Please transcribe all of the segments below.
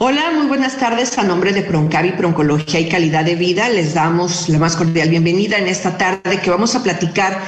Hola, muy buenas tardes. A nombre de Proncavi, Proncología y Calidad de Vida, les damos la más cordial bienvenida en esta tarde que vamos a platicar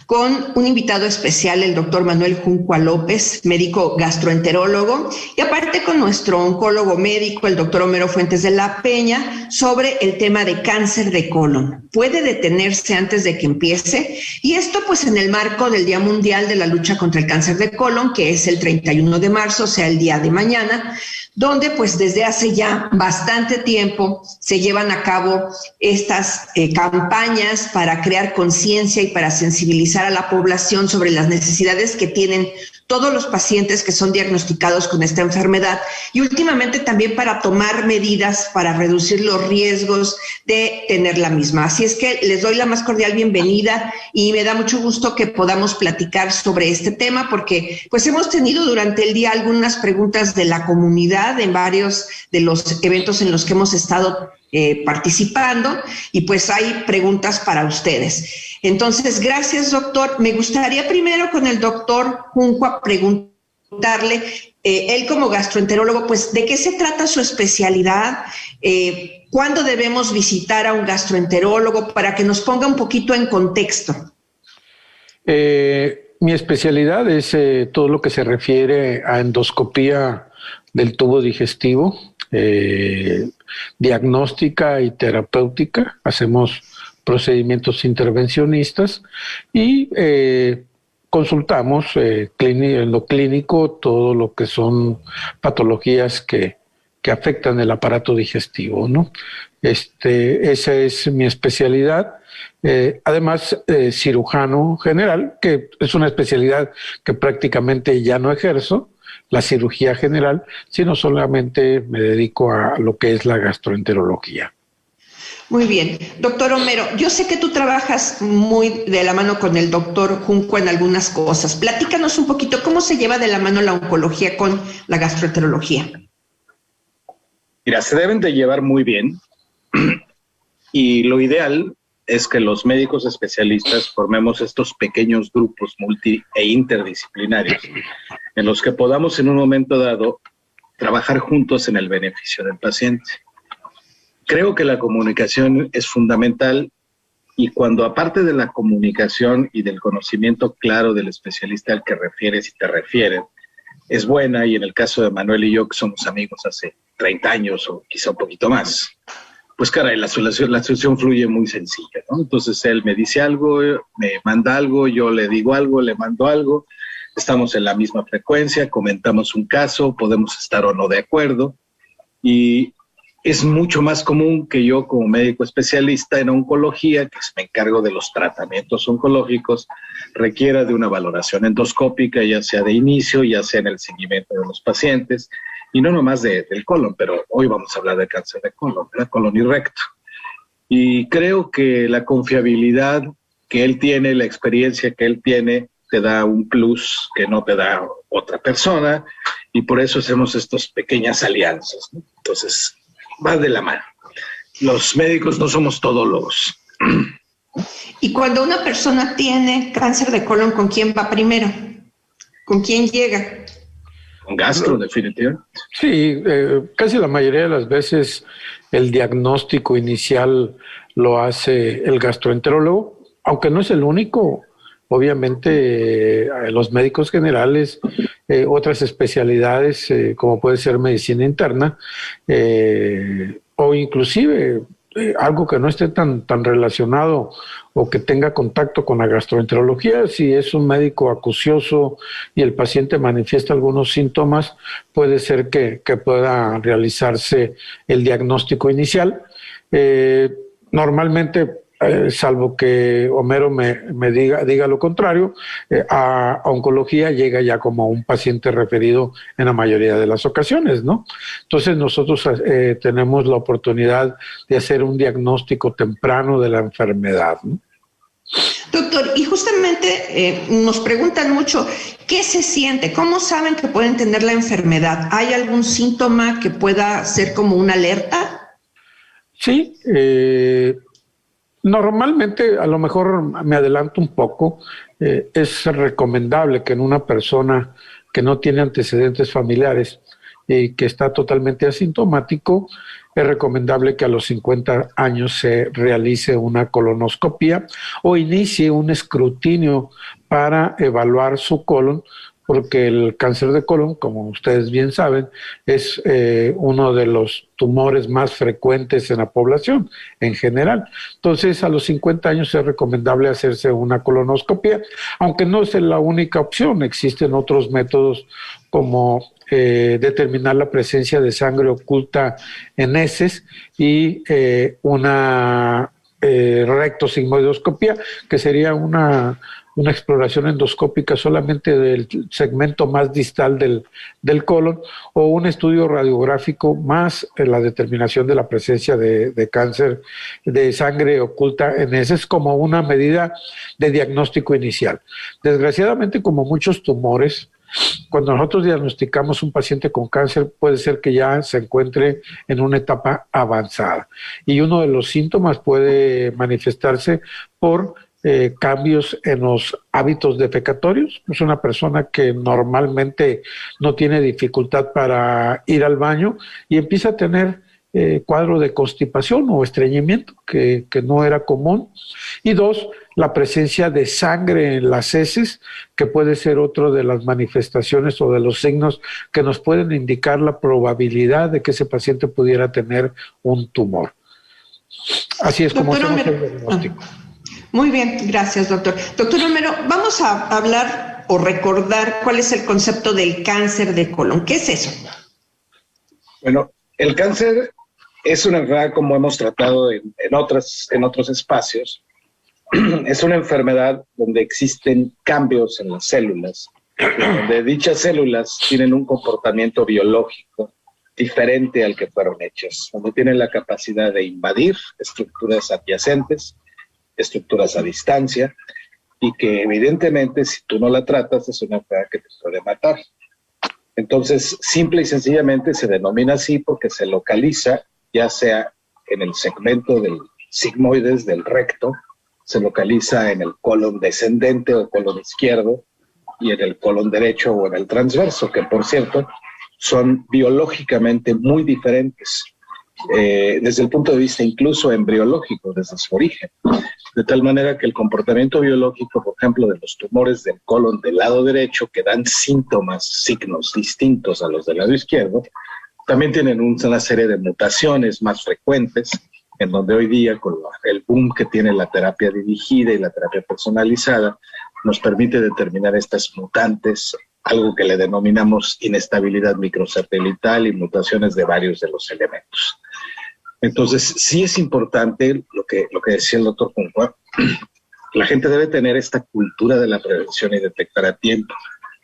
con un invitado especial, el doctor Manuel Juncua López, médico gastroenterólogo, y aparte con nuestro oncólogo médico, el doctor Homero Fuentes de la Peña, sobre el tema de cáncer de colon. ¿Puede detenerse antes de que empiece? Y esto pues en el marco del Día Mundial de la Lucha contra el Cáncer de Colon, que es el 31 de marzo, o sea, el día de mañana, donde pues desde hace ya bastante tiempo se llevan a cabo estas campañas para crear conciencia y para sensibilizar a la población sobre las necesidades que tienen todos los pacientes que son diagnosticados con esta enfermedad y últimamente también para tomar medidas para reducir los riesgos de tener la misma. Así es que les doy la más cordial bienvenida y me da mucho gusto que podamos platicar sobre este tema porque pues hemos tenido durante el día algunas preguntas de la comunidad en varios de los eventos en los que hemos estado participando y pues hay preguntas para ustedes. Entonces, gracias, doctor. Me gustaría primero con el doctor Juncua preguntarle, él como gastroenterólogo, pues, ¿de qué se trata su especialidad? ¿Cuándo debemos visitar a un gastroenterólogo para que nos ponga un poquito en contexto? Mi especialidad es todo lo que se refiere a endoscopía del tubo digestivo, diagnóstica y terapéutica. Hacemos procedimientos intervencionistas y consultamos en lo clínico todo lo que son patologías que afectan el aparato digestivo, ¿no? Esa es mi especialidad. Además, cirujano general, que es una especialidad que prácticamente ya no ejerzo, la cirugía general, sino solamente me dedico a lo que es la gastroenterología. Muy bien. Doctor Homero, yo sé que tú trabajas muy de la mano con el doctor Juncua en algunas cosas. Platícanos un poquito, ¿cómo se lleva de la mano la oncología con la gastroenterología? Mira, se deben de llevar muy bien y lo ideal es que los médicos especialistas formemos estos pequeños grupos multi e interdisciplinarios en los que podamos en un momento dado trabajar juntos en el beneficio del paciente. Creo que la comunicación es fundamental y cuando aparte de la comunicación y del conocimiento claro del especialista al que refieres y te refieren, es buena, y en el caso de Manuel y yo que somos amigos hace 30 años o quizá un poquito más, pues caray, la solución fluye muy sencilla, ¿no? Entonces él me dice algo, me manda algo, yo le digo algo, le mando algo, estamos en la misma frecuencia, comentamos un caso, podemos estar o no de acuerdo, y es mucho más común que yo como médico especialista en oncología, que me encargo de los tratamientos oncológicos, requiera de una valoración endoscópica, ya sea de inicio, ya sea en el seguimiento de los pacientes, y no nomás del colon, pero hoy vamos a hablar de cáncer de colon, ¿verdad? Colon y recto. Y creo que la confiabilidad que él tiene, la experiencia que él tiene, te da un plus que no te da otra persona, y por eso hacemos estas pequeñas alianzas, ¿no? Entonces, va de la mano. Los médicos no somos todólogos. Y cuando una persona tiene cáncer de colon, ¿con quién va primero? ¿Con quién llega? Con gastro, definitivamente. Sí, casi la mayoría de las veces el diagnóstico inicial lo hace el gastroenterólogo, aunque no es el único. Obviamente los médicos generales, otras especialidades como puede ser medicina interna o inclusive algo que no esté tan relacionado o que tenga contacto con la gastroenterología. Si es un médico acucioso y el paciente manifiesta algunos síntomas, puede ser que pueda realizarse el diagnóstico inicial. Normalmente salvo que Homero me diga lo contrario, a oncología llega ya como un paciente referido en la mayoría de las ocasiones, ¿no? Entonces nosotros tenemos la oportunidad de hacer un diagnóstico temprano de la enfermedad, ¿no? Doctor, y justamente nos preguntan mucho, ¿qué se siente? ¿Cómo saben que pueden tener la enfermedad? ¿Hay algún síntoma que pueda ser como una alerta? Sí, normalmente, a lo mejor me adelanto un poco, es recomendable que en una persona que no tiene antecedentes familiares y que está totalmente asintomático, es recomendable que a los 50 años se realice una colonoscopia o inicie un escrutinio para evaluar su colon, porque el cáncer de colon, como ustedes bien saben, es uno de los tumores más frecuentes en la población en general. Entonces, a los 50 años es recomendable hacerse una colonoscopia, aunque no es la única opción. Existen otros métodos como determinar la presencia de sangre oculta en heces y una rectosigmoidoscopia, que sería una exploración endoscópica solamente del segmento más distal del colon, o un estudio radiográfico más la determinación de la presencia de cáncer de sangre oculta en heces como una medida de diagnóstico inicial. Desgraciadamente, como muchos tumores, cuando nosotros diagnosticamos un paciente con cáncer, puede ser que ya se encuentre en una etapa avanzada. Y uno de los síntomas puede manifestarse por cambios en los hábitos defecatorios. Es una persona que normalmente no tiene dificultad para ir al baño y empieza a tener cuadro de constipación o estreñimiento, que no era común. Y dos, la presencia de sangre en las heces, que puede ser otro de las manifestaciones o de los signos que nos pueden indicar la probabilidad de que ese paciente pudiera tener un tumor. Así es como hacemos el diagnóstico. Muy bien, gracias, doctor. Doctor Homero, vamos a hablar o recordar cuál es el concepto del cáncer de colon. ¿Qué es eso? Bueno, el cáncer es una enfermedad, como hemos tratado en otros espacios. Es una enfermedad donde existen cambios en las células, donde dichas células tienen un comportamiento biológico diferente al que fueron hechas, donde tienen la capacidad de invadir estructuras adyacentes, estructuras a distancia, y que evidentemente si tú no la tratas es una enfermedad que te puede matar. Entonces, simple y sencillamente se denomina así porque se localiza ya sea en el segmento del sigmoides del recto, se localiza en el colon descendente o colon izquierdo, y en el colon derecho o en el transverso, que por cierto son biológicamente muy diferentes, desde el punto de vista incluso embriológico, desde su origen. De tal manera que el comportamiento biológico, por ejemplo, de los tumores del colon del lado derecho, que dan síntomas, signos distintos a los del lado izquierdo, también tienen una serie de mutaciones más frecuentes, en donde hoy día, con el boom que tiene la terapia dirigida y la terapia personalizada, nos permite determinar estas mutantes, algo que le denominamos inestabilidad microsatelital y mutaciones de varios de los elementos. Entonces, sí es importante lo que decía el doctor Junco. La gente debe tener esta cultura de la prevención y detectar a tiempo.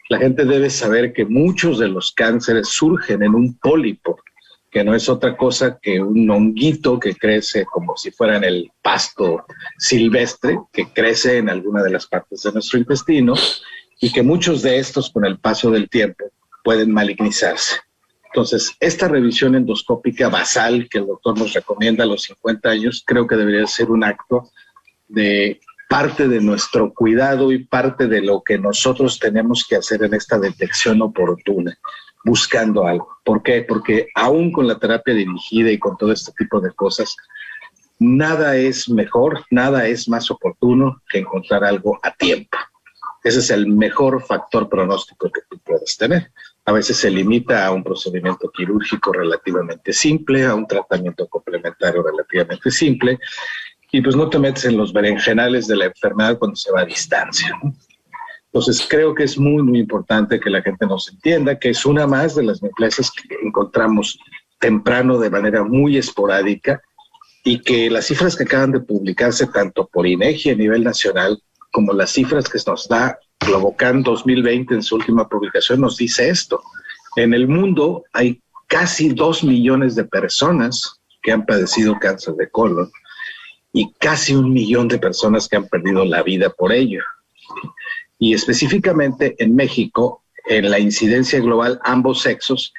La gente debe saber que muchos de los cánceres surgen en un pólipo, que no es otra cosa que un honguito que crece como si fuera en el pasto silvestre, que crece en alguna de las partes de nuestro intestino, y que muchos de estos, con el paso del tiempo, pueden malignizarse. Entonces, esta revisión endoscópica basal que el doctor nos recomienda a los 50 años, creo que debería ser un acto de parte de nuestro cuidado y parte de lo que nosotros tenemos que hacer en esta detección oportuna, buscando algo. ¿Por qué? Porque aún con la terapia dirigida y con todo este tipo de cosas, nada es mejor, nada es más oportuno que encontrar algo a tiempo. Ese es el mejor factor pronóstico que tú puedes tener. A veces se limita a un procedimiento quirúrgico relativamente simple, a un tratamiento complementario relativamente simple, y pues no te metes en los berenjenales de la enfermedad cuando se va a distancia, ¿no? Entonces creo que es muy, muy importante que la gente nos entienda que es una más de las neoplasias que encontramos temprano de manera muy esporádica y que las cifras que acaban de publicarse tanto por INEGI a nivel nacional como las cifras que nos da Globocan 2020 en su última publicación nos dice esto. En el mundo hay casi 2 millones de personas que han padecido cáncer de colon y casi 1 millón de personas que han perdido la vida por ello. Y específicamente en México, en la incidencia global, ambos sexos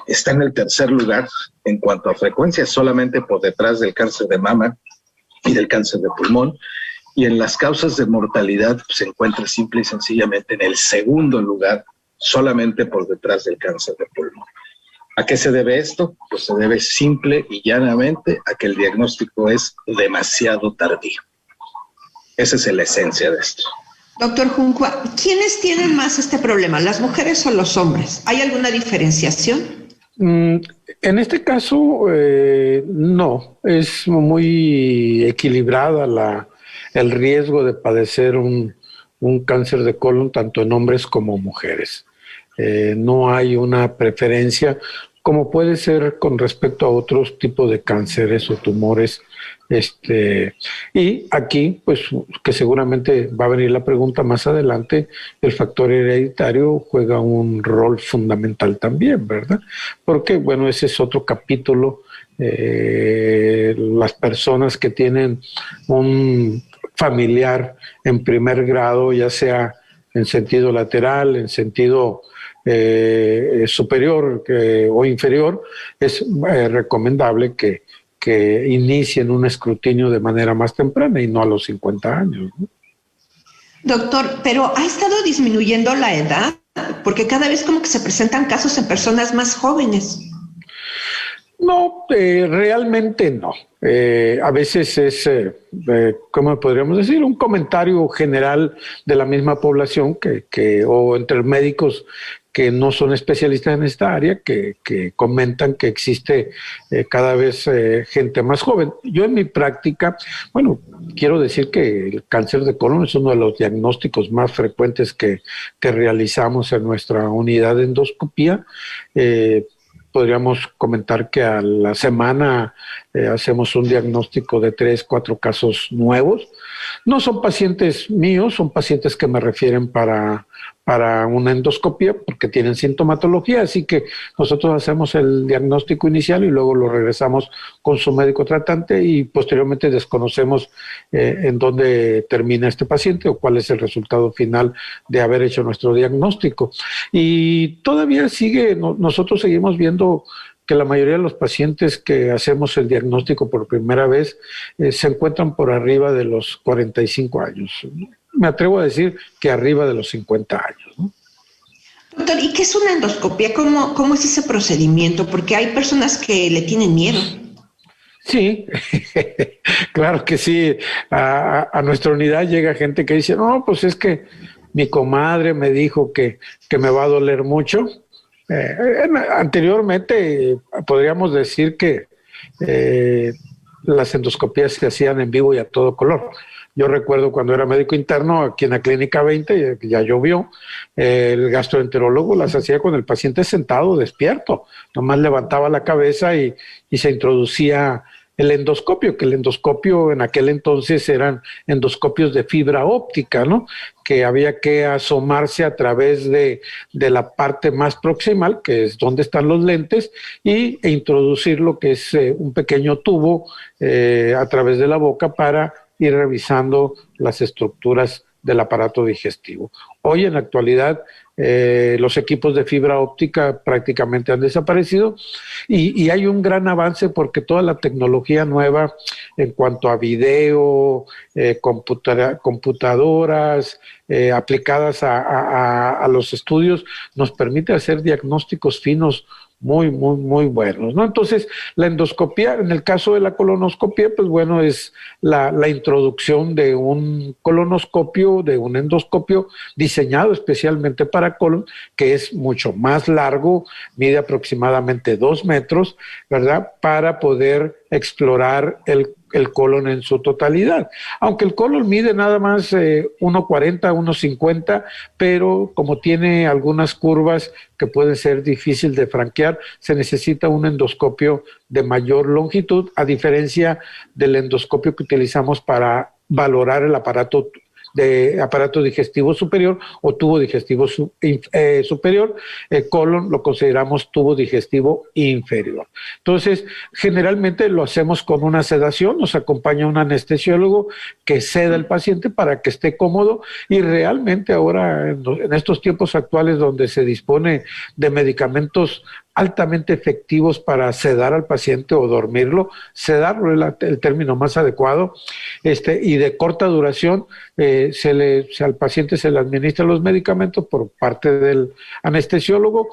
están en el tercer lugar en cuanto a frecuencia, solamente por detrás del cáncer de mama y del cáncer de pulmón. Y en las causas de mortalidad se encuentra simple y sencillamente en el segundo lugar, solamente por detrás del cáncer de pulmón. ¿A qué se debe esto? Pues se debe simple y llanamente a que el diagnóstico es demasiado tardío. Esa es la esencia de esto. Doctor Juncua, ¿quiénes tienen más este problema, las mujeres o los hombres? ¿Hay alguna diferenciación? En este caso, no. Es muy equilibrada el riesgo de padecer un cáncer de colon tanto en hombres como mujeres. No hay una preferencia como puede ser con respecto a otros tipos de cánceres o tumores. Y aquí, pues, que seguramente va a venir la pregunta más adelante, el factor hereditario juega un rol fundamental también, ¿verdad? Porque, bueno, ese es otro capítulo. Las personas que tienen un familiar en primer grado, ya sea en sentido lateral, en sentido superior o inferior, es recomendable que inicien un escrutinio de manera más temprana y no a los 50 años, ¿no? Doctor, pero ¿ha estado disminuyendo la edad? Porque cada vez como que se presentan casos en personas más jóvenes. No, realmente no. A veces es, ¿cómo podríamos decir? Un comentario general de la misma población o entre médicos que no son especialistas en esta área, que comentan que existe cada vez gente más joven. Yo en mi práctica, bueno, quiero decir que el cáncer de colon es uno de los diagnósticos más frecuentes que realizamos en nuestra unidad de endoscopía. Podríamos comentar que a la semana hacemos un diagnóstico de 3, 4 casos nuevos. No son pacientes míos, son pacientes que me refieren para una endoscopia porque tienen sintomatología, así que nosotros hacemos el diagnóstico inicial y luego lo regresamos con su médico tratante y posteriormente desconocemos en dónde termina este paciente o cuál es el resultado final de haber hecho nuestro diagnóstico. Y todavía nosotros seguimos viendo que la mayoría de los pacientes que hacemos el diagnóstico por primera vez se encuentran por arriba de los 45 años. Me atrevo a decir que arriba de los 50 años, ¿no? Doctor, ¿y qué es una endoscopia? ¿Cómo es ese procedimiento? Porque hay personas que le tienen miedo. Sí, claro que sí. A nuestra unidad llega gente que dice, no, pues es que mi comadre me dijo que me va a doler mucho. Anteriormente podríamos decir que las endoscopías se hacían en vivo y a todo color. Yo recuerdo cuando era médico interno aquí en la Clínica 20, ya llovió, el gastroenterólogo las hacía con el paciente sentado, despierto. Nomás levantaba la cabeza y se introducía el endoscopio, que el endoscopio en aquel entonces eran endoscopios de fibra óptica, ¿no? Que había que asomarse a través de la parte más proximal, que es donde están los lentes, e introducir lo que es un pequeño tubo a través de la boca para ir revisando las estructuras del aparato digestivo. Hoy en la actualidad los equipos de fibra óptica prácticamente han desaparecido y hay un gran avance porque toda la tecnología nueva en cuanto a video, computadoras aplicadas a los estudios nos permite hacer diagnósticos finos muy buenos, ¿no? Entonces, la endoscopia, en el caso de la colonoscopia, pues bueno, es la introducción de un colonoscopio, de un endoscopio diseñado especialmente para colon, que es mucho más largo, mide aproximadamente 2 metros, ¿verdad? Para poder explorar el colon en su totalidad. Aunque el colon mide nada más 1,40, 1,50, pero como tiene algunas curvas que pueden ser difícil de franquear, se necesita un endoscopio de mayor longitud, a diferencia del endoscopio que utilizamos para valorar el aparato digestivo superior o tubo digestivo superior. El colon lo consideramos tubo digestivo inferior. Entonces, generalmente lo hacemos con una sedación, nos acompaña un anestesiólogo que seda al paciente para que esté cómodo, y realmente ahora, en estos tiempos actuales donde se dispone de medicamentos altamente efectivos para sedar al paciente o dormirlo, sedarlo es el término más adecuado, y de corta duración, al paciente se le administran los medicamentos por parte del anestesiólogo,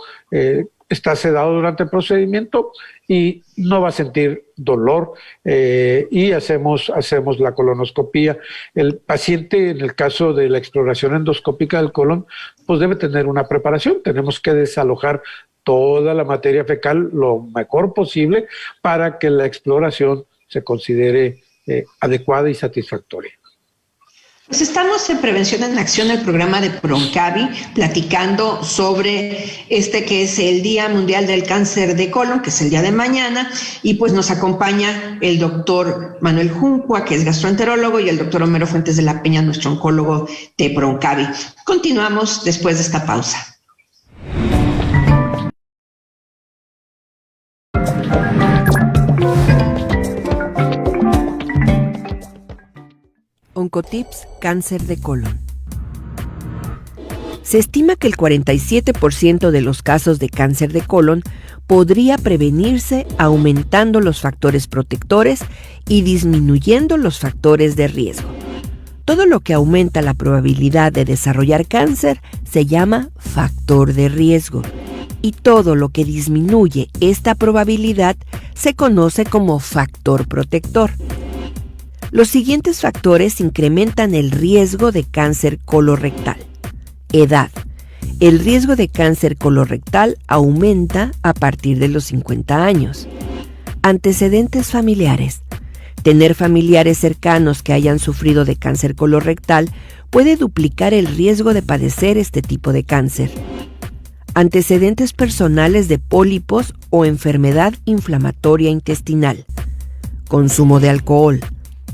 está sedado durante el procedimiento y no va a sentir dolor, y hacemos la colonoscopía. El paciente, en el caso de la exploración endoscópica del colon, pues debe tener una preparación. Tenemos que desalojar toda la materia fecal lo mejor posible para que la exploración se considere adecuada y satisfactoria. Pues estamos en Prevención en Acción, el programa de Proncavi, platicando sobre que es el Día Mundial del Cáncer de Colon, que es el día de mañana, y pues nos acompaña el doctor Manuel Juncua, que es gastroenterólogo, y el doctor Homero Fuentes de la Peña, nuestro oncólogo de Proncavi. Continuamos después de esta pausa. Oncotips, cáncer de colon. Se estima que el 47% de los casos de cáncer de colon podría prevenirse aumentando los factores protectores y disminuyendo los factores de riesgo. Todo lo que aumenta la probabilidad de desarrollar cáncer se llama factor de riesgo, y todo lo que disminuye esta probabilidad se conoce como factor protector. Los siguientes factores incrementan el riesgo de cáncer colorectal. Edad. El riesgo de cáncer colorectal aumenta a partir de los 50 años. Antecedentes familiares. Tener familiares cercanos que hayan sufrido de cáncer colorectal puede duplicar el riesgo de padecer este tipo de cáncer. Antecedentes personales de pólipos o enfermedad inflamatoria intestinal. Consumo de alcohol.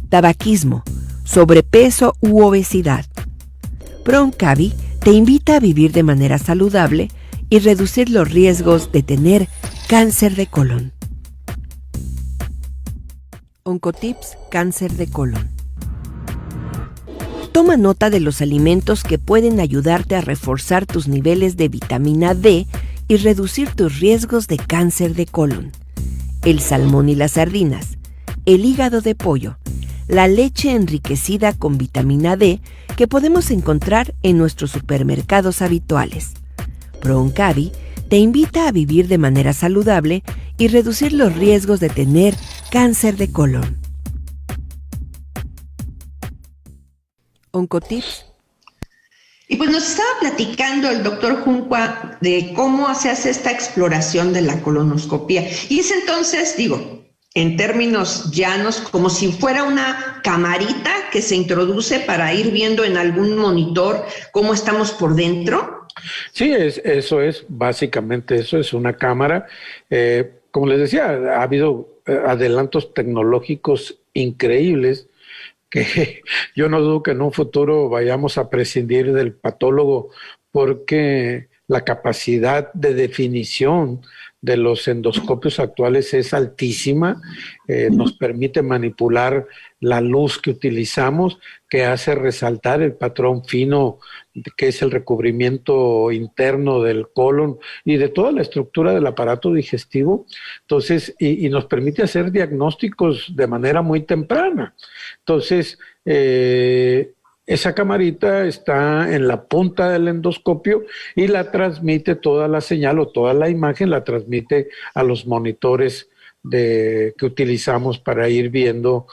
Tabaquismo, sobrepeso u obesidad. Proncavi te invita a vivir de manera saludable y reducir los riesgos de tener cáncer de colon. Oncotips, cáncer de colon. Toma nota de los alimentos que pueden ayudarte a reforzar tus niveles de vitamina D y reducir tus riesgos de cáncer de colon. El salmón y las sardinas, el hígado de pollo, la leche enriquecida con vitamina D que podemos encontrar en nuestros supermercados habituales. Proncavi te invita a vivir de manera saludable y reducir los riesgos de tener cáncer de colon. Oncotips. Y pues nos estaba platicando el doctor Juncua de cómo se hace esta exploración de la colonoscopía. Y es entonces, en términos llanos, como si fuera una camarita que se introduce para ir viendo en algún monitor cómo estamos por dentro. Sí, eso es básicamente eso, es una cámara. Como les decía, ha habido adelantos tecnológicos increíbles que yo no dudo que en un futuro vayamos a prescindir del patólogo, porque la capacidad de definición de los endoscopios actuales es altísima, nos permite manipular la luz que utilizamos, que hace resaltar el patrón fino que es el recubrimiento interno del colon y de toda la estructura del aparato digestivo. Entonces, y nos permite hacer diagnósticos de manera muy temprana. Entonces, esa camarita está en la punta del endoscopio y la transmite toda la señal o toda la imagen, la transmite a los monitores que utilizamos para ir viendo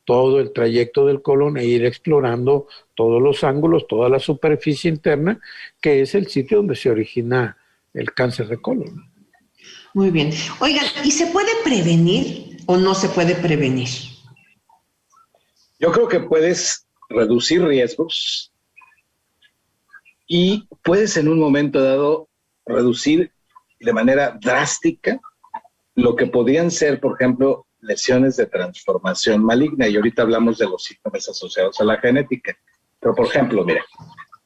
todo el trayecto del colon e ir explorando todos los ángulos, toda la superficie interna, que es el sitio donde se origina el cáncer de colon. Muy bien. Oigan, ¿y se puede prevenir o no se puede prevenir? Yo creo que puedes reducir riesgos y puedes en un momento dado reducir de manera drástica lo que podrían ser, por ejemplo, lesiones de transformación maligna. Y ahorita hablamos de los síntomas asociados a la genética. Pero, por ejemplo, mira,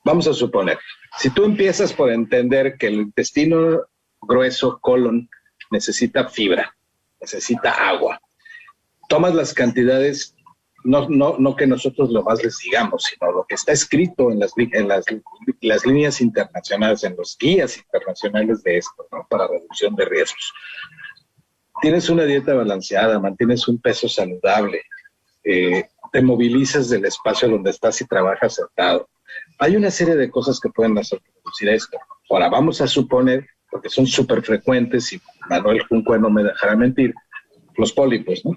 vamos a suponer, si tú empiezas por entender que el intestino grueso, colon, necesita fibra, necesita agua, tomas las cantidades, no que nosotros lo más les digamos, sino lo que está escrito en las líneas internacionales, en los guías internacionales de esto, ¿no? Para reducción de riesgos. Tienes una dieta balanceada, mantienes un peso saludable, te movilizas del espacio donde estás y trabajas sentado. Hay una serie de cosas que pueden hacer reducir esto. Ahora, vamos a suponer, porque son súper frecuentes, y Manuel Junco no me dejará mentir, los pólipos, ¿no?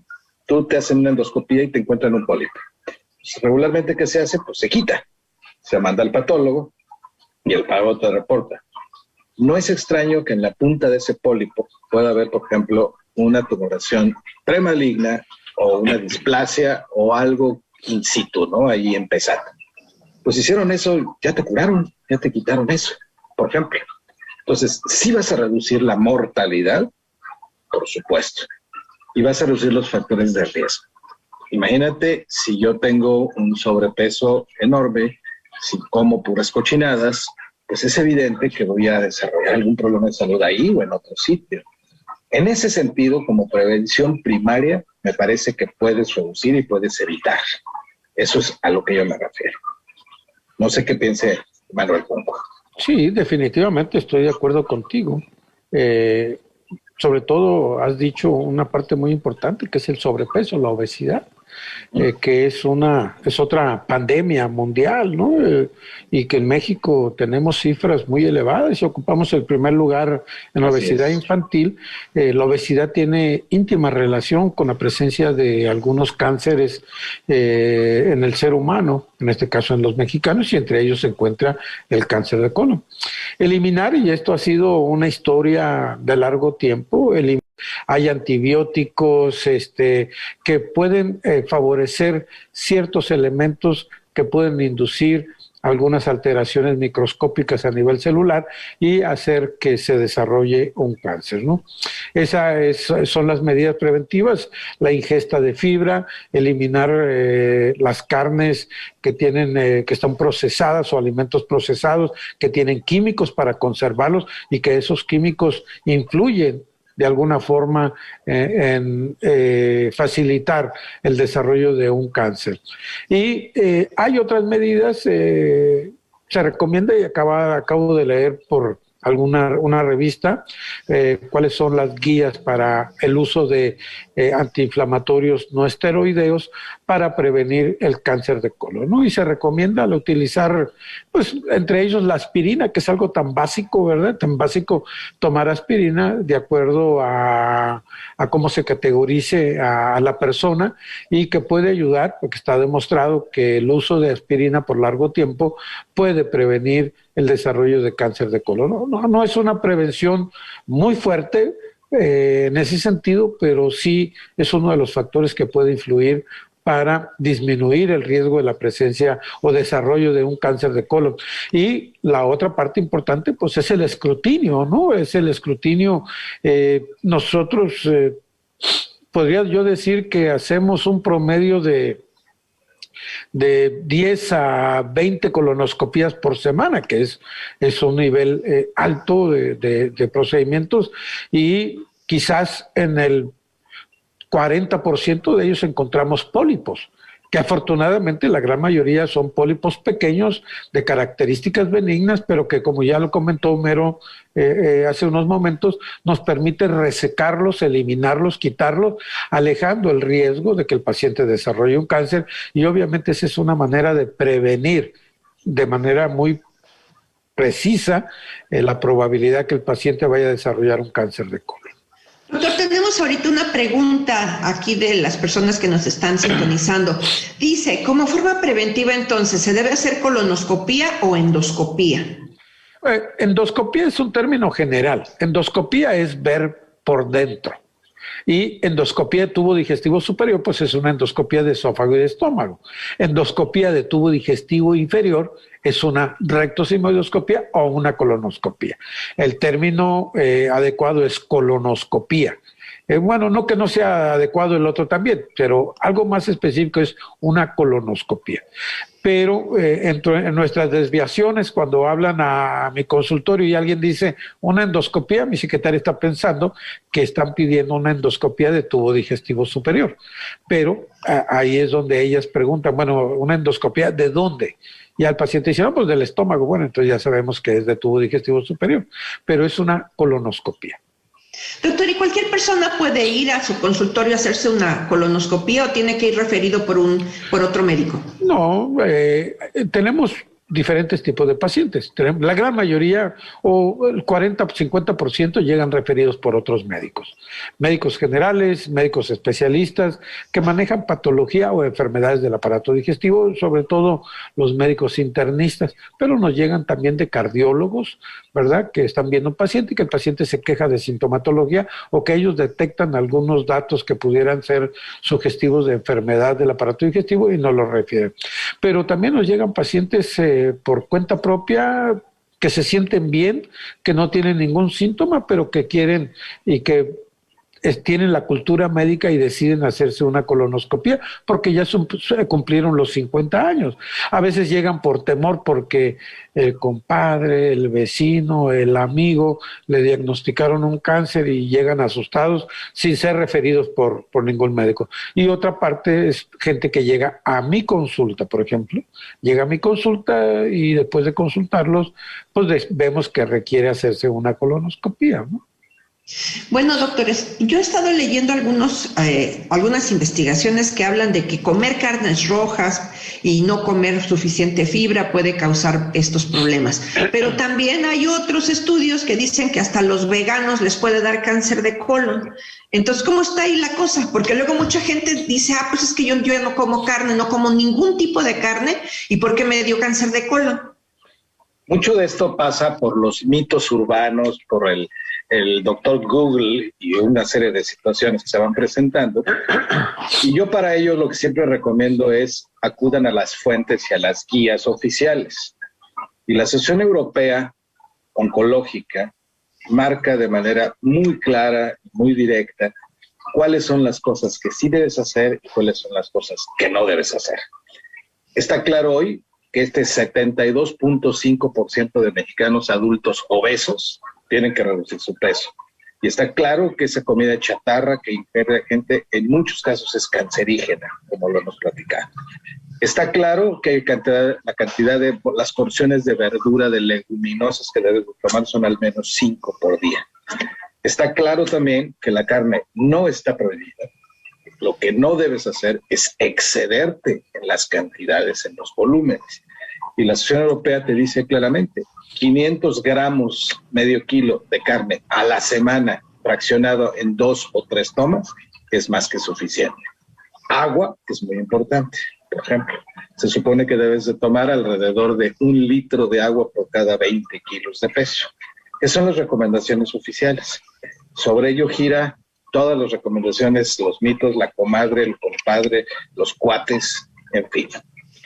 Tú te hacen una endoscopía y te encuentran un pólipo. Pues, regularmente, ¿qué se hace? Pues se quita. Se manda al patólogo y el patólogo te reporta. No es extraño que en la punta de ese pólipo pueda haber, por ejemplo, una tumoración premaligna o una displasia o algo in situ, ¿no? Ahí empezando. Pues hicieron eso, ya te curaron, ya te quitaron eso, por ejemplo. Entonces, sí vas a reducir la mortalidad, por supuesto, y vas a reducir los factores de riesgo. Imagínate si yo tengo un sobrepeso enorme, si como puras cochinadas, pues es evidente que voy a desarrollar algún problema de salud ahí o en otro sitio. En ese sentido, como prevención primaria, me parece que puedes reducir y puedes evitar. Eso es a lo que yo me refiero. No sé qué piense Manuel Junco. Sí, definitivamente estoy de acuerdo contigo. Sobre todo has dicho una parte muy importante, que es el sobrepeso, la obesidad, que es otra pandemia mundial, ¿no? Y que en México tenemos cifras muy elevadas y ocupamos el primer lugar en la obesidad infantil. La obesidad tiene íntima relación con la presencia de algunos cánceres en el ser humano, en este caso en los mexicanos, y entre ellos se encuentra el cáncer de colon. Eliminar, y esto ha sido una historia de largo tiempo, hay antibióticos que pueden favorecer ciertos elementos que pueden inducir algunas alteraciones microscópicas a nivel celular y hacer que se desarrolle un cáncer, ¿no? Son las medidas preventivas: la ingesta de fibra, eliminar las carnes que están procesadas o alimentos procesados que tienen químicos para conservarlos y que esos químicos influyen de alguna forma en facilitar el desarrollo de un cáncer. Y hay otras medidas, se recomienda, y acabo de leer por una revista, cuáles son las guías para el uso de antiinflamatorios no esteroideos para prevenir el cáncer de colon, ¿no? Y se recomienda utilizar, pues, entre ellos la aspirina, que es algo tan básico, ¿verdad? Tan básico tomar aspirina de acuerdo a cómo se categorice a la persona, y que puede ayudar, porque está demostrado que el uso de aspirina por largo tiempo puede prevenir el desarrollo de cáncer de colon. No es una prevención muy fuerte en ese sentido, pero sí es uno de los factores que puede influir para disminuir el riesgo de la presencia o desarrollo de un cáncer de colon. Y la otra parte importante, pues, es el escrutinio, ¿no? Es el escrutinio. Nosotros, podría yo decir que hacemos un promedio de 10 a 20 colonoscopías por semana, que es un nivel alto de procedimientos, y quizás en el 40% de ellos encontramos pólipos, que afortunadamente la gran mayoría son pólipos pequeños de características benignas, pero que, como ya lo comentó Homero hace unos momentos, nos permite resecarlos, eliminarlos, quitarlos, alejando el riesgo de que el paciente desarrolle un cáncer. Y obviamente esa es una manera de prevenir de manera muy precisa la probabilidad que el paciente vaya a desarrollar un cáncer de colon. Doctor, tenemos ahorita una pregunta aquí de las personas que nos están sintonizando. Dice, como forma preventiva, entonces, ¿se debe hacer colonoscopía o endoscopía? Endoscopía es un término general. Endoscopía es ver por dentro. Y endoscopía de tubo digestivo superior, pues es una endoscopía de esófago y de estómago. Endoscopía de tubo digestivo inferior es una rectosigmoidoscopía o una colonoscopía. El término adecuado es colonoscopía. Bueno, no que no sea adecuado el otro también, pero algo más específico es una colonoscopía. Pero en nuestras desviaciones, cuando hablan a mi consultorio y alguien dice una endoscopía, mi secretaria está pensando que están pidiendo una endoscopía de tubo digestivo superior. Pero ahí es donde ellas preguntan, bueno, ¿una endoscopía de dónde? Y al paciente dice, no, pues del estómago. Bueno, entonces ya sabemos que es de tubo digestivo superior, pero es una colonoscopía. Doctor, ¿y cualquier persona puede ir a su consultorio a hacerse una colonoscopía o tiene que ir referido por otro médico? No, tenemos diferentes tipos de pacientes. La gran mayoría, o el 40-50%, llegan referidos por otros médicos. Médicos generales, médicos especialistas que manejan patología o enfermedades del aparato digestivo, sobre todo los médicos internistas, pero nos llegan también de cardiólogos, ¿verdad? Que están viendo un paciente y que el paciente se queja de sintomatología o que ellos detectan algunos datos que pudieran ser sugestivos de enfermedad del aparato digestivo y nos los refieren. Pero también nos llegan pacientes por cuenta propia, que se sienten bien, que no tienen ningún síntoma, pero que quieren y que tienen la cultura médica y deciden hacerse una colonoscopía porque ya cumplieron los 50 años. A veces llegan por temor porque el compadre, el vecino, el amigo le diagnosticaron un cáncer y llegan asustados sin ser referidos por ningún médico. Y otra parte es gente que llega a mi consulta, por ejemplo. Llega a mi consulta y después de consultarlos, pues vemos que requiere hacerse una colonoscopía, ¿no? Bueno, doctores, yo he estado leyendo algunas investigaciones que hablan de que comer carnes rojas y no comer suficiente fibra puede causar estos problemas. Pero también hay otros estudios que dicen que hasta los veganos les puede dar cáncer de colon. Entonces, ¿cómo está ahí la cosa? Porque luego mucha gente dice, pues es que yo no como carne, no como ningún tipo de carne, ¿y por qué me dio cáncer de colon? Mucho de esto pasa por los mitos urbanos, por el doctor Google y una serie de situaciones que se van presentando. Y yo para ello lo que siempre recomiendo es acudan a las fuentes y a las guías oficiales. Y la Asociación Europea Oncológica marca de manera muy clara, muy directa, cuáles son las cosas que sí debes hacer y cuáles son las cosas que no debes hacer. Está claro hoy que este 72.5% de mexicanos adultos obesos tienen que reducir su peso. Y está claro que esa comida chatarra que ingiere la gente en muchos casos es cancerígena, como lo hemos platicado. Está claro que la cantidad de las porciones de verdura, de leguminosas que debes tomar son al menos 5 por día. Está claro también que la carne no está prohibida. Lo que no debes hacer es excederte en las cantidades, en los volúmenes. Y la Asociación Europea te dice claramente, 500 gramos, medio kilo de carne a la semana, fraccionado en 2 o 3 tomas, es más que suficiente. Agua, que es muy importante. Por ejemplo, se supone que debes de tomar alrededor de 1 litro de agua por cada 20 kilos de peso. Esas son las recomendaciones oficiales. Sobre ello gira todas las recomendaciones, los mitos, la comadre, el compadre, los cuates, en fin.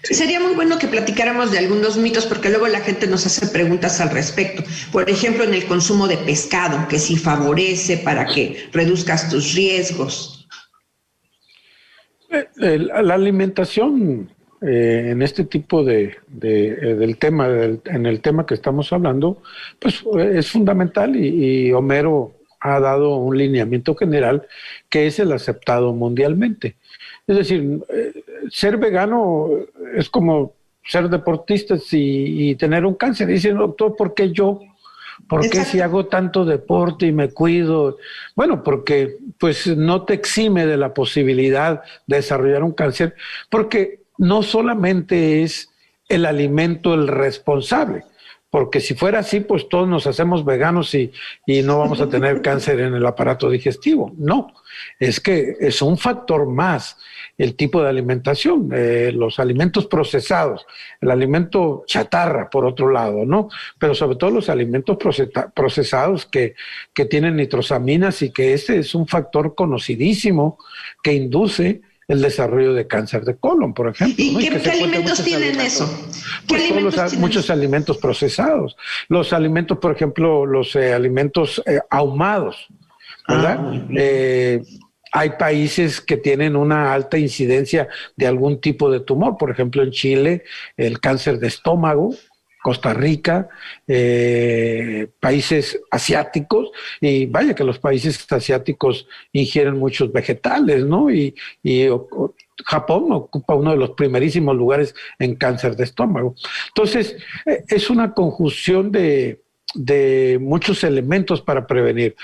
Sí. Sería muy bueno que platicáramos de algunos mitos porque luego la gente nos hace preguntas al respecto. Por ejemplo, en el consumo de pescado, que si favorece para que reduzcas tus riesgos. La alimentación en este tipo del tema, en el tema que estamos hablando, pues es fundamental y Homero ha dado un lineamiento general que es el aceptado mundialmente. Es decir, ser vegano es como ser deportista y tener un cáncer. Dice, doctor, ¿por qué yo? ¿Por qué si hago tanto deporte y me cuido? Bueno, porque pues no te exime de la posibilidad de desarrollar un cáncer, porque no solamente es el alimento el responsable. porque si fuera así, pues todos nos hacemos veganos y no vamos a tener cáncer en el aparato digestivo. No, es que es un factor más el tipo de alimentación, los alimentos procesados, el alimento chatarra, por otro lado, ¿no? Pero sobre todo los alimentos procesados que tienen nitrosaminas y que ese es un factor conocidísimo que induce el desarrollo de cáncer de colon, por ejemplo. ¿Y ¿no? qué alimentos tienen eso? Pues muchos alimentos procesados. Los alimentos, por ejemplo, los alimentos ahumados, ¿verdad? Hay países que tienen una alta incidencia de algún tipo de tumor. Por ejemplo, en Chile, el cáncer de estómago, Costa Rica, países asiáticos, y vaya que los países asiáticos ingieren muchos vegetales, ¿no? Y Japón ocupa uno de los primerísimos lugares en cáncer de estómago. Entonces, es una conjunción de muchos elementos para prevenir.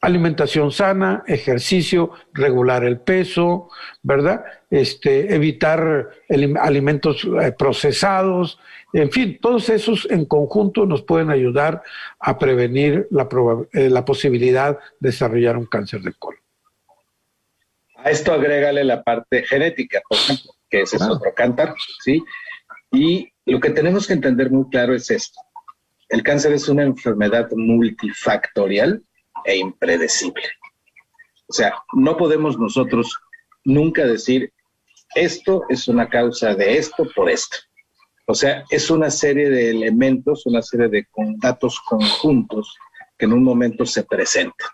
Alimentación sana, ejercicio, regular el peso, ¿verdad? Evitar alimentos procesados, en fin, todos esos en conjunto nos pueden ayudar a prevenir la posibilidad de desarrollar un cáncer de colon. A esto agrégale la parte genética, por ejemplo, que ese es otro cántaro, ¿sí? Y lo que tenemos que entender muy claro es esto. El cáncer es una enfermedad multifactorial e impredecible. O sea, no podemos nosotros nunca decir esto es una causa de esto por esto. O sea, es una serie de elementos, una serie de datos conjuntos que en un momento se presentan,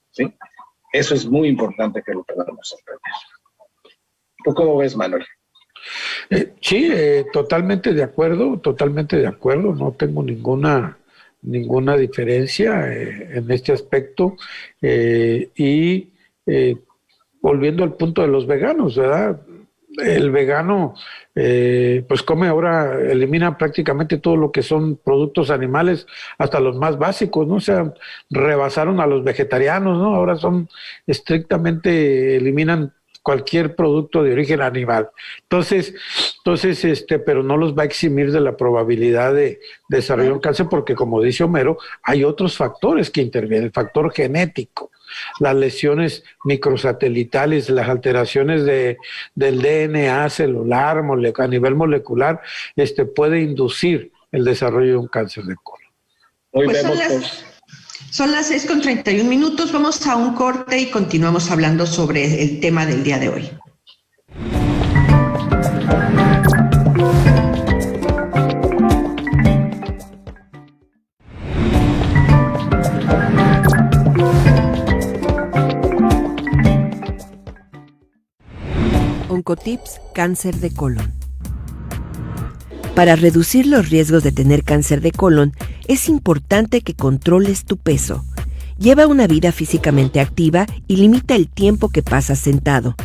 ¿sí? Eso es muy importante que lo podamos entender. ¿Tú cómo ves, Manuel? Sí, totalmente de acuerdo, no tengo ninguna diferencia en este aspecto. Volviendo al punto de los veganos, ¿verdad? El vegano pues come ahora, elimina prácticamente todo lo que son productos animales, hasta los más básicos, ¿no? O sea, rebasaron a los vegetarianos, ¿no? Ahora son estrictamente, eliminan cualquier producto de origen animal. Entonces, pero no los va a eximir de la probabilidad de desarrollar un cáncer, porque como dice Homero, hay otros factores que intervienen, el factor genético, las lesiones microsatelitales, las alteraciones del DNA celular, a nivel molecular, puede inducir el desarrollo de un cáncer de colon. Hoy Pues vemos son las 6:31. Vamos a un corte y continuamos hablando sobre el tema del día de hoy. Oncotips Cáncer de colon. Para reducir los riesgos de tener cáncer de colon, es importante que controles tu peso. Lleva una vida físicamente activa y limita el tiempo que pasas sentado.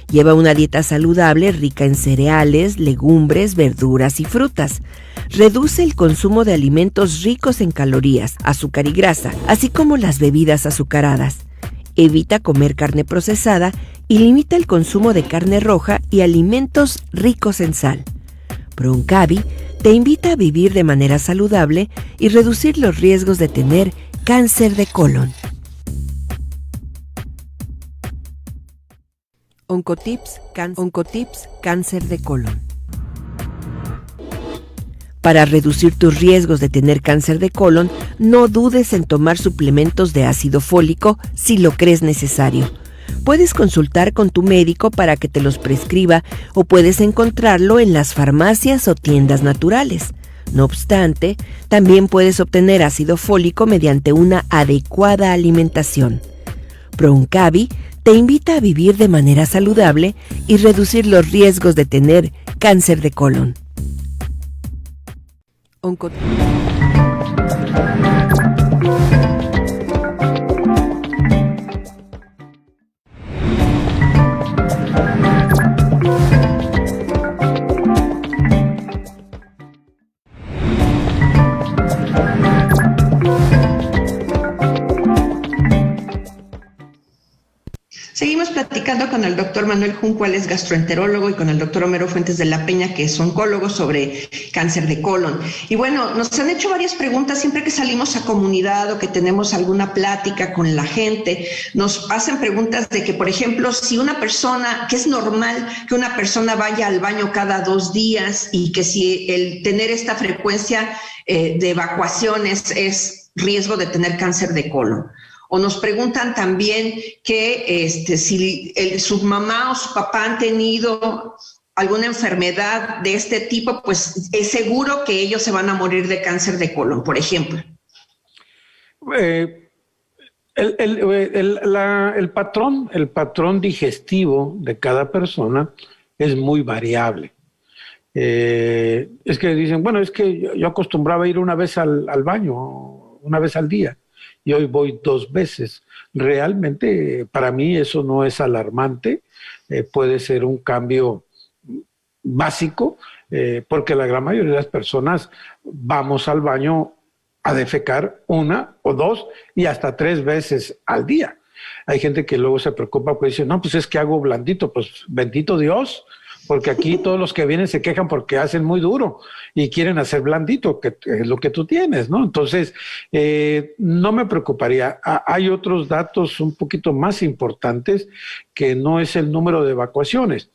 Lleva una dieta saludable rica en cereales, legumbres, verduras y frutas. Reduce el consumo de alimentos ricos en calorías, azúcar y grasa, así como las bebidas azucaradas. Evita comer carne procesada y limita el consumo de carne roja y alimentos ricos en sal. Proncavi te invita a vivir de manera saludable y reducir los riesgos de tener cáncer de colon. Oncotips Cáncer de colon. Para reducir tus riesgos de tener cáncer de colon, no dudes en tomar suplementos de ácido fólico si lo crees necesario. Puedes consultar con tu médico para que te los prescriba o puedes encontrarlo en las farmacias o tiendas naturales. No obstante, también puedes obtener ácido fólico mediante una adecuada alimentación. Proncavi te invita a vivir de manera saludable y reducir los riesgos de tener cáncer de colon. Seguimos platicando platicando con el doctor Manuel Junco, él es gastroenterólogo, y con el doctor Homero Fuentes de la Peña, que es oncólogo, sobre cáncer de colon. Y bueno, nos han hecho varias preguntas siempre que salimos a comunidad o que tenemos alguna plática con la gente. Nos hacen preguntas de que, por ejemplo, si una persona, que es normal que una persona vaya al baño cada 2 días, y que si el tener esta frecuencia de evacuaciones es riesgo de tener cáncer de colon. O nos preguntan también que si su mamá o su papá han tenido alguna enfermedad de este tipo, pues es seguro que ellos se van a morir de cáncer de colon, por ejemplo. El patrón digestivo de cada persona es muy variable. Es que dicen, bueno, es que yo acostumbraba a ir una vez al baño, una vez al día, y hoy voy 2 veces. Realmente para mí eso no es alarmante, puede ser un cambio básico, porque la gran mayoría de las personas vamos al baño a defecar 1 o 2 y hasta 3 veces al día. Hay gente que luego se preocupa porque dice, no, pues es que hago blandito. Pues bendito Dios, porque aquí todos los que vienen se quejan porque hacen muy duro y quieren hacer blandito, que es lo que tú tienes, ¿no? Entonces, no me preocuparía. Hay otros datos un poquito más importantes, que no es el número de evacuaciones.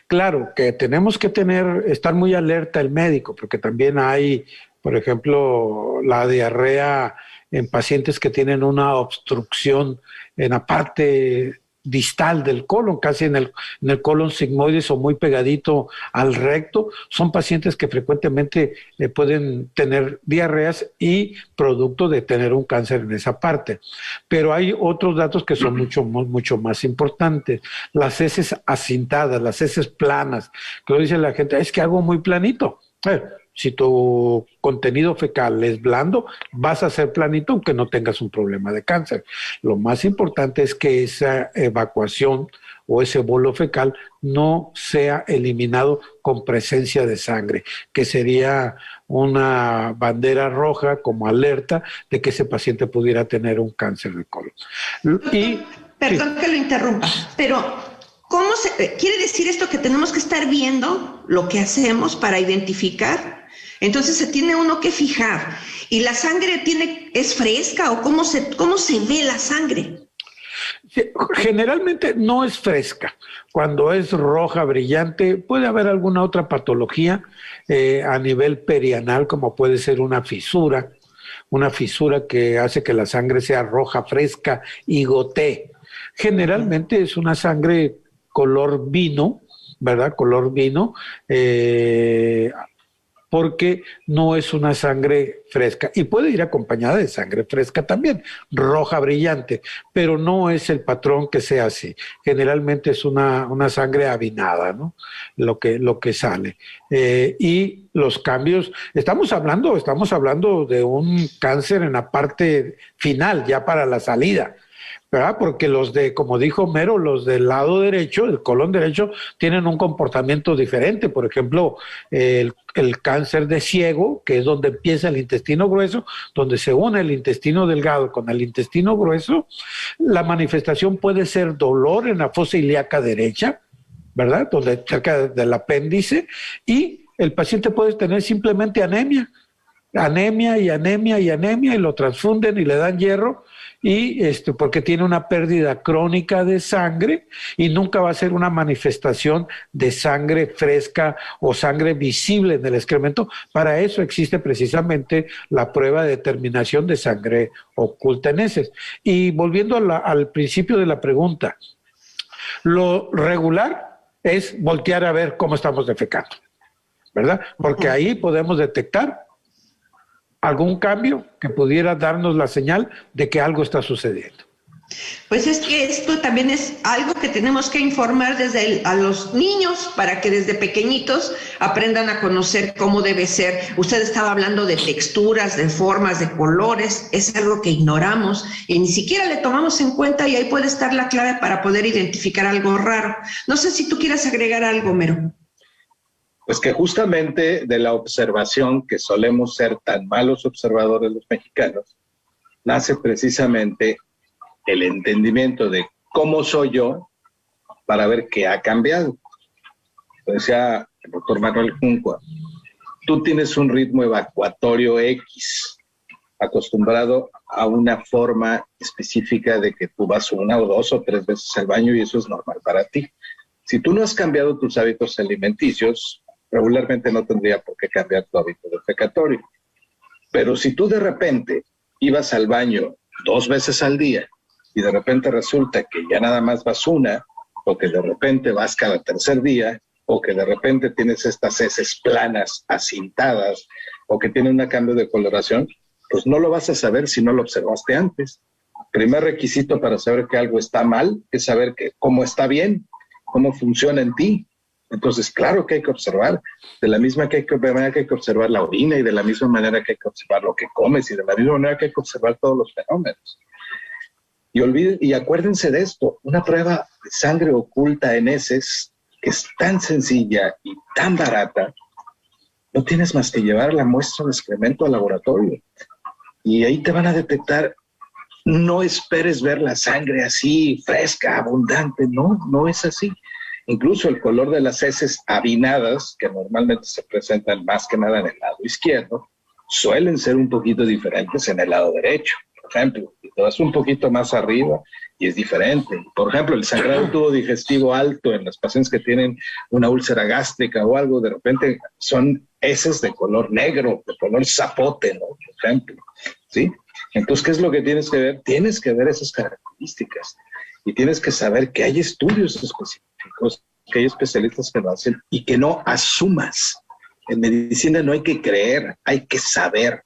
Claro que tenemos que estar muy alerta el médico, porque también hay, por ejemplo, la diarrea en pacientes que tienen una obstrucción en la parte distal del colon, casi en el colon sigmoides o muy pegadito al recto. Son pacientes que frecuentemente pueden tener diarreas y producto de tener un cáncer en esa parte. Pero hay otros datos que son mucho más importantes. Las heces acintadas, las heces planas, que lo dice la gente, es que hago muy planito. Si tu contenido fecal es blando, vas a ser planito aunque no tengas un problema de cáncer. Lo más importante es que esa evacuación o ese bolo fecal no sea eliminado con presencia de sangre, que sería una bandera roja como alerta de que ese paciente pudiera tener un cáncer de colon. Perdón que lo interrumpa, pero quiere decir esto que tenemos que estar viendo lo que hacemos para identificar? Entonces se tiene uno que fijar. ¿Y la sangre es fresca o cómo se ve la sangre? Generalmente no es fresca. Cuando es roja, brillante, puede haber alguna otra patología a nivel perianal, como puede ser una fisura que hace que la sangre sea roja, fresca y gotee. Generalmente es una sangre color vino, ¿verdad? Color vino, porque no es una sangre fresca. Y puede ir acompañada de sangre fresca también, roja brillante, pero no es el patrón que sea así. Generalmente es una sangre avinada, ¿no? Lo que sale. Y los cambios, estamos hablando de un cáncer en la parte final, ya para la salida, ¿verdad? Porque como dijo Homero, los del lado derecho, el colon derecho, tienen un comportamiento diferente. Por ejemplo, el cáncer de ciego, que es donde empieza el intestino grueso, donde se une el intestino delgado con el intestino grueso, la manifestación puede ser dolor en la fosa ilíaca derecha, ¿verdad? Cerca del apéndice, y el paciente puede tener simplemente anemia, y lo transfunden y le dan hierro, y porque tiene una pérdida crónica de sangre, y nunca va a ser una manifestación de sangre fresca o sangre visible en el excremento. Para eso existe precisamente la prueba de determinación de sangre oculta en heces. Y volviendo al principio de la pregunta, lo regular es voltear a ver cómo estamos defecando, ¿verdad? Porque ahí podemos detectar algún cambio que pudiera darnos la señal de que algo está sucediendo. Pues es que esto también es algo que tenemos que informar a los niños, para que desde pequeñitos aprendan a conocer cómo debe ser. Usted estaba hablando de texturas, de formas, de colores. Es algo que ignoramos y ni siquiera le tomamos en cuenta, y ahí puede estar la clave para poder identificar algo raro. No sé si tú quieras agregar algo, Homero. Pues que justamente de la observación, que solemos ser tan malos observadores los mexicanos, nace precisamente el entendimiento de cómo soy yo para ver qué ha cambiado. Decía el doctor Manuel Juncua, tú tienes un ritmo evacuatorio X, acostumbrado a una forma específica de que tú vas 1 o 2 o 3 veces al baño y eso es normal para ti. Si tú no has cambiado tus hábitos alimenticios, regularmente no tendría por qué cambiar tu hábito defecatorio. Pero si tú de repente ibas al baño 2 veces al día y de repente resulta que ya nada más vas 1, o que de repente vas cada 3er día, o que de repente tienes estas heces planas, acintadas, o que tiene un cambio de coloración, pues no lo vas a saber si no lo observaste antes. Primer requisito para saber que algo está mal es saber cómo está bien, cómo funciona en ti. Entonces, claro que hay que observar, de la misma manera que hay que observar la orina, y de la misma manera que hay que observar lo que comes, y de la misma manera que hay que observar todos los fenómenos. Y acuérdense de esto, una prueba de sangre oculta en heces, que es tan sencilla y tan barata, no tienes más que llevar la muestra de excremento al laboratorio. Y ahí te van a detectar. No esperes ver la sangre así, fresca, abundante. No, no es así. Incluso el color de las heces avinadas, que normalmente se presentan más que nada en el lado izquierdo, suelen ser un poquito diferentes en el lado derecho. Por ejemplo, si te vas un poquito más arriba y es diferente. Por ejemplo, el sangrado del tubo digestivo alto en los pacientes que tienen una úlcera gástrica o algo, de repente son heces de color negro, de color zapote, ¿no? Por ejemplo, ¿sí? Entonces, ¿qué es lo que tienes que ver? Tienes que ver esas características y tienes que saber que hay estudios específicos, que hay especialistas que lo hacen y que no asumas. En medicina no hay que creer, hay que saber.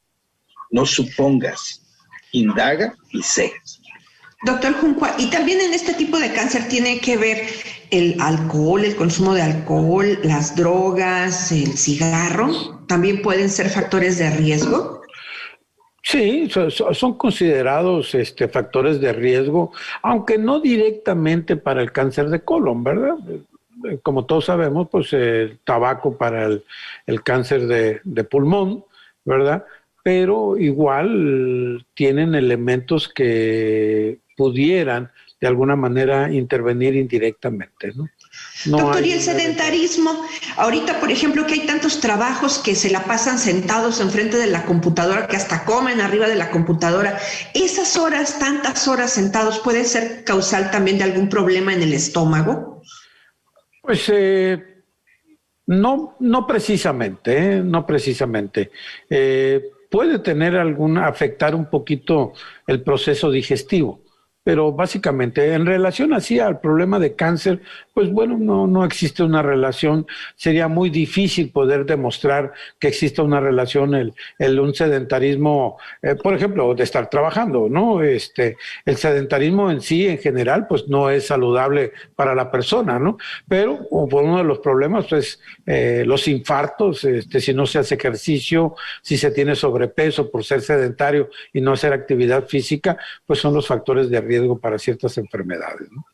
No supongas, indaga y sé. Doctor Juncua, y también en este tipo de cáncer tiene que ver el alcohol, el consumo de alcohol, las drogas, el cigarro, ¿también pueden ser factores de riesgo? Sí, son considerados factores de riesgo, aunque no directamente para el cáncer de colon, ¿verdad? Como todos sabemos, pues el tabaco para el cáncer de pulmón, ¿verdad? Pero igual tienen elementos que pudieran de alguna manera intervenir indirectamente, ¿no? Doctor, ¿y el sedentarismo? Ahorita, por ejemplo, que hay tantos trabajos que se la pasan sentados enfrente de la computadora, que hasta comen arriba de la computadora. ¿Esas horas, tantas horas sentados, puede ser causal también de algún problema en el estómago? Pues no precisamente, no precisamente. Puede tener afectar un poquito el proceso digestivo, pero básicamente en relación así al problema de cáncer, pues bueno, no existe una relación. Sería muy difícil poder demostrar que exista una relación un sedentarismo, por ejemplo, de estar trabajando, ¿no? El sedentarismo en sí, en general, pues no es saludable para la persona, ¿no? Pero por uno de los problemas, pues los infartos, si no se hace ejercicio, si se tiene sobrepeso por ser sedentario y no hacer actividad física, pues son los factores de riesgo para ciertas enfermedades, ¿no?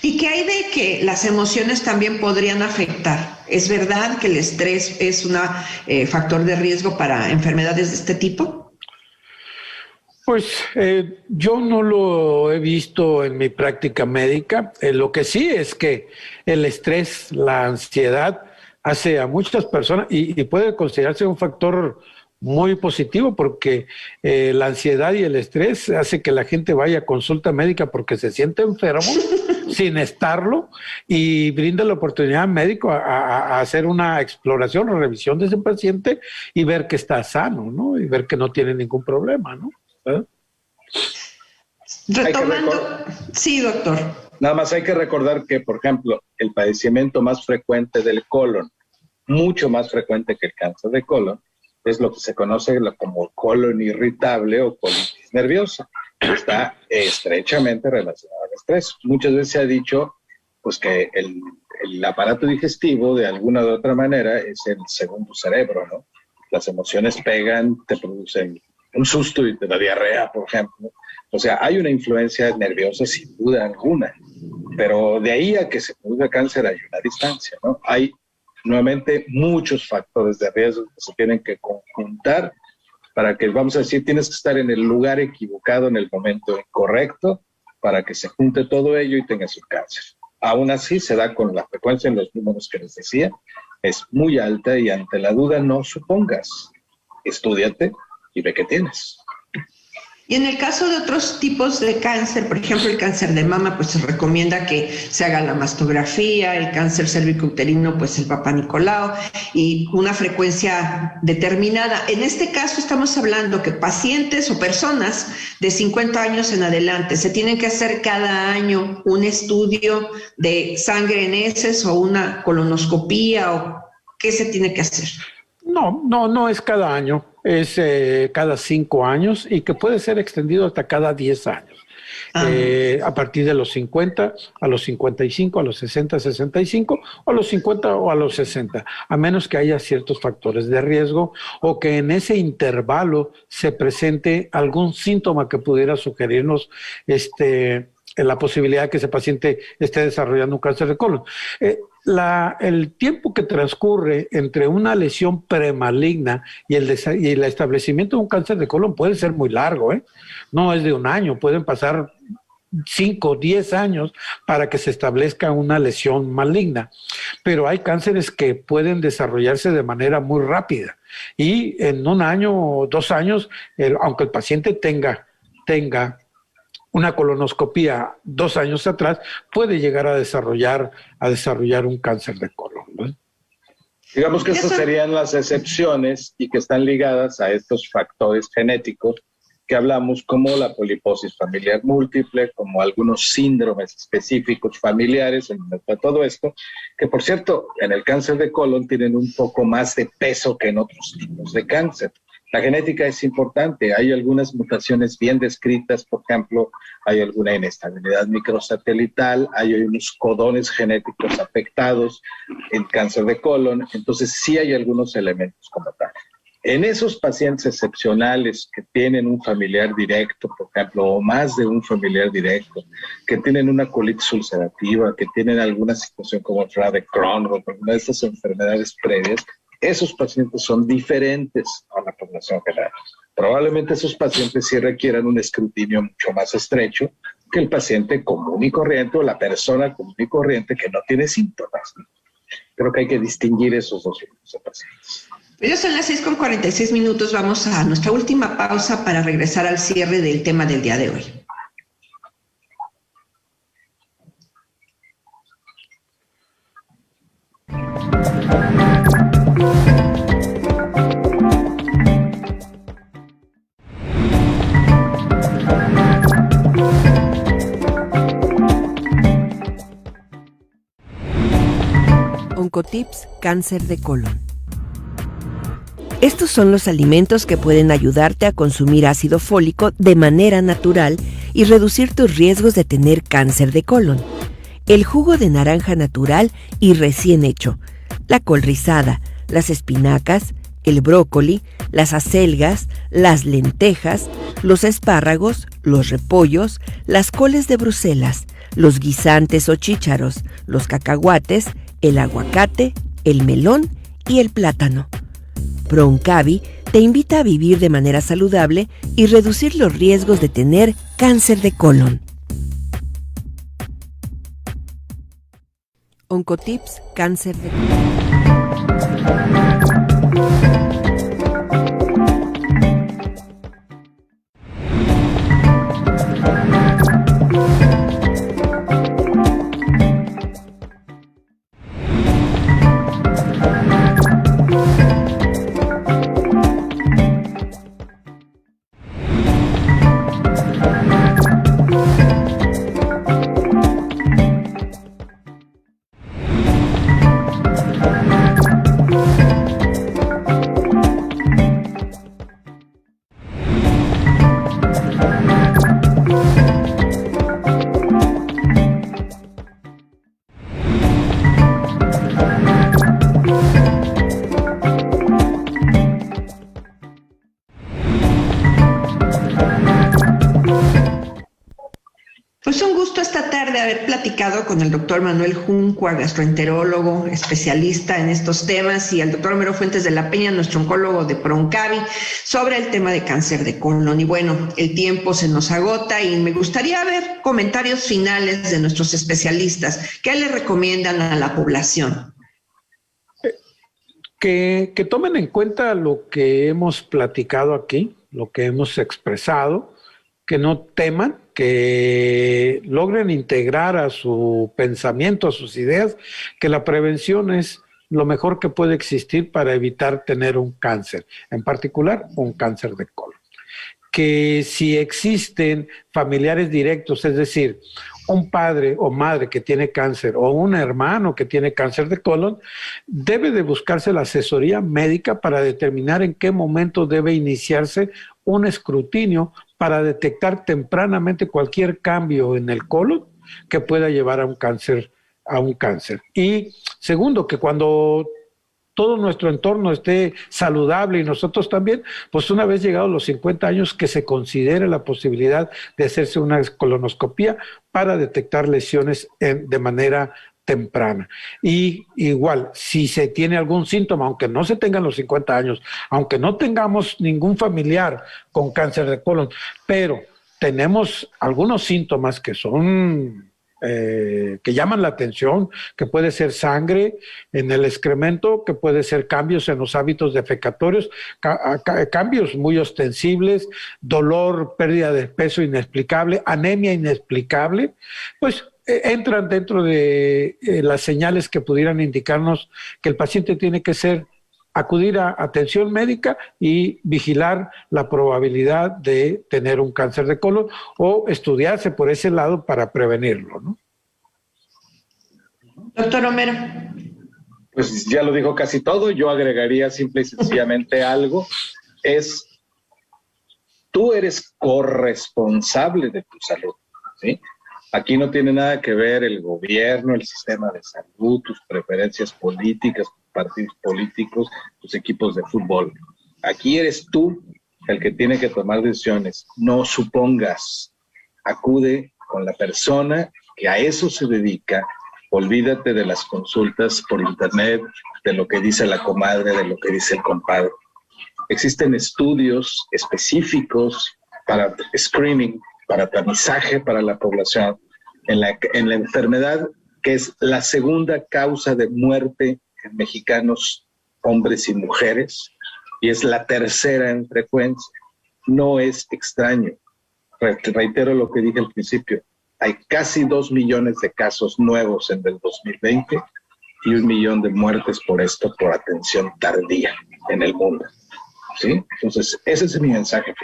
¿Y qué hay de que las emociones también podrían afectar? ¿Es verdad que el estrés es un factor de riesgo para enfermedades de este tipo? Pues yo no lo he visto en mi práctica médica. Lo que sí es que el estrés, la ansiedad, hace a muchas personas, y puede considerarse un factor muy positivo, porque la ansiedad y el estrés hace que la gente vaya a consulta médica porque se siente enfermo sin estarlo, y brinda la oportunidad al médico a hacer una exploración o revisión de ese paciente y ver que está sano, ¿no? Y ver que no tiene ningún problema, ¿no? Retomando, sí, doctor. Nada más hay que recordar que, por ejemplo, el padecimiento más frecuente del colon, mucho más frecuente que el cáncer de colon, es lo que se conoce como colon irritable o colitis nerviosa. Está estrechamente relacionado al estrés. Muchas veces se ha dicho pues, que el aparato digestivo, de alguna u otra manera, es el segundo cerebro, ¿no? Las emociones pegan, te producen un susto y te da diarrea, por ejemplo. O sea, hay una influencia nerviosa sin duda alguna, pero de ahí a que se produzca cáncer hay una distancia, ¿no? Hay nuevamente muchos factores de riesgo que se tienen que conjuntar para que, vamos a decir, tienes que estar en el lugar equivocado en el momento incorrecto para que se junte todo ello y tengas un cáncer. Aún así se da con la frecuencia en los números que les decía, es muy alta y ante la duda no supongas, estúdiate y ve qué tienes. Y en el caso de otros tipos de cáncer, por ejemplo, el cáncer de mama, pues se recomienda que se haga la mastografía, el cáncer cervicouterino, pues el Papá Nicolau, y una frecuencia determinada. En este caso estamos hablando que pacientes o personas de 50 años en adelante se tienen que hacer cada año un estudio de sangre en heces o una colonoscopía, o ¿qué se tiene que hacer? No es cada año, es cada 5 años y que puede ser extendido hasta cada 10 años. A partir de los 50, a los 55, a los 60, 65, o a los 50 o a los 60, a menos que haya ciertos factores de riesgo o que en ese intervalo se presente algún síntoma que pudiera sugerirnos la posibilidad de que ese paciente esté desarrollando un cáncer de colon. El tiempo que transcurre entre una lesión premaligna y el establecimiento de un cáncer de colon puede ser muy largo, no es de un año, pueden pasar 5, 10 años para que se establezca una lesión maligna, pero hay cánceres que pueden desarrollarse de manera muy rápida y en 1 año o 2 años, aunque el paciente tenga una colonoscopía 2 años atrás, puede llegar a desarrollar un cáncer de colon, ¿no? Digamos que estas serían las excepciones y que están ligadas a estos factores genéticos que hablamos, como la poliposis familiar múltiple, como algunos síndromes específicos familiares, en donde está todo esto, que por cierto, en el cáncer de colon tienen un poco más de peso que en otros tipos de cáncer. La genética es importante, hay algunas mutaciones bien descritas, por ejemplo, hay alguna inestabilidad microsatelital, hay unos codones genéticos afectados en cáncer de colon, entonces sí hay algunos elementos como tal. En esos pacientes excepcionales que tienen un familiar directo, por ejemplo, o más de un familiar directo, que tienen una colitis ulcerativa, que tienen alguna situación como enfermedad de Crohn o alguna de estas enfermedades previas, esos pacientes son diferentes a la población general. Probablemente esos pacientes sí requieran un escrutinio mucho más estrecho que el paciente común y corriente o la persona común y corriente que no tiene síntomas. Creo que hay que distinguir esos dos grupos de pacientes. Ya son las 6:46. Vamos a nuestra última pausa para regresar al cierre del tema del día de hoy. Oncotips Cáncer de colon. Estos son los alimentos que pueden ayudarte a consumir ácido fólico de manera natural y reducir tus riesgos de tener cáncer de colon. El jugo de naranja natural y recién hecho, la col rizada, las espinacas, el brócoli, las acelgas, las lentejas, los espárragos, los repollos, las coles de Bruselas, los guisantes o chícharos, los cacahuates, el aguacate, el melón y el plátano. Proncavi te invita a vivir de manera saludable y reducir los riesgos de tener cáncer de colon. Oncotips Cáncer de colon. haber platicado con el doctor Manuel Juncua, gastroenterólogo, especialista en estos temas, y al doctor Homero Fuentes de la Peña, nuestro oncólogo de Proncavi, sobre el tema de cáncer de colon. Y bueno, el tiempo se nos agota y me gustaría ver comentarios finales de nuestros especialistas. ¿Qué le recomiendan a la población? Que tomen en cuenta lo que hemos platicado aquí, lo que hemos expresado, que no teman, que logren integrar a su pensamiento, a sus ideas, que la prevención es lo mejor que puede existir para evitar tener un cáncer, en particular un cáncer de colon. Que si existen familiares directos, es decir, un padre o madre que tiene cáncer o un hermano que tiene cáncer de colon, debe de buscarse la asesoría médica para determinar en qué momento debe iniciarse un escrutinio para detectar tempranamente cualquier cambio en el colon que pueda llevar a un cáncer. Y segundo, que cuando todo nuestro entorno esté saludable y nosotros también, pues una vez llegados los 50 años, que se considere la posibilidad de hacerse una colonoscopía para detectar lesiones de manera temprana. Y igual, si se tiene algún síntoma, aunque no se tengan los 50 años, aunque no tengamos ningún familiar con cáncer de colon, pero tenemos algunos síntomas que son que llaman la atención, que puede ser sangre en el excremento, que puede ser cambios en los hábitos defecatorios, cambios muy ostensibles, dolor, pérdida de peso inexplicable, anemia inexplicable, pues entran dentro de las señales que pudieran indicarnos que el paciente tiene que acudir a atención médica y vigilar la probabilidad de tener un cáncer de colon o estudiarse por ese lado para prevenirlo, ¿no? Doctor Homero. Pues ya lo dijo casi todo. Yo agregaría simple y sencillamente algo. Tú eres corresponsable de tu salud, ¿sí? Aquí no tiene nada que ver el gobierno, el sistema de salud, tus preferencias políticas, partidos políticos, tus equipos de fútbol. Aquí eres tú el que tiene que tomar decisiones. No supongas. Acude con la persona que a eso se dedica. Olvídate de las consultas por internet, de lo que dice la comadre, de lo que dice el compadre. Existen estudios específicos para screening, para tamizaje para la población en la enfermedad que es la segunda causa de muerte en mexicanos, hombres y mujeres, y es la tercera en frecuencia. No es extraño. Reitero lo que dije al principio. Hay casi 2 millones de casos nuevos en el 2020 y 1 millón de muertes por esto, por atención tardía en el mundo. ¿Sí? Entonces, ese es mi mensaje.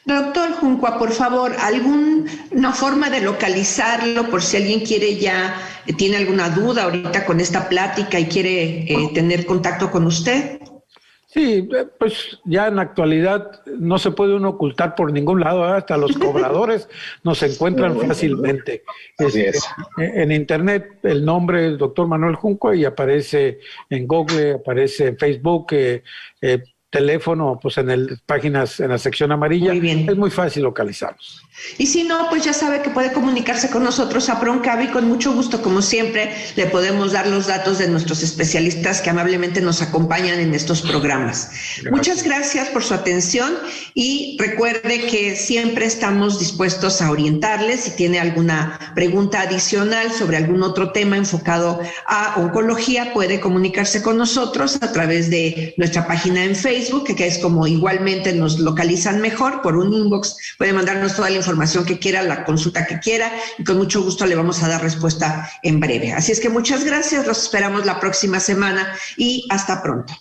Doctor Juncua, por favor, ¿alguna forma de localizarlo por si alguien tiene alguna duda ahorita con esta plática y quiere tener contacto con usted? Sí, pues ya en la actualidad no se puede uno ocultar por ningún lado, hasta los cobradores nos encuentran fácilmente. Así es. En internet el nombre es doctor Manuel Juncua y aparece en Google, aparece en Facebook, teléfono, pues páginas en la sección amarilla. Muy bien. Es muy fácil localizarlos. Y si no, pues ya sabe que puede comunicarse con nosotros a Proncavi. Con mucho gusto, como siempre, le podemos dar los datos de nuestros especialistas que amablemente nos acompañan en estos programas. Gracias. Muchas gracias por su atención y recuerde que siempre estamos dispuestos a orientarles. Si tiene alguna pregunta adicional sobre algún otro tema enfocado a oncología, puede comunicarse con nosotros a través de nuestra página en Facebook, que es como igualmente nos localizan mejor, por un inbox. Puede mandarnos toda la información que quiera, la consulta que quiera, y con mucho gusto le vamos a dar respuesta en breve. Así es que muchas gracias, los esperamos la próxima semana y hasta pronto.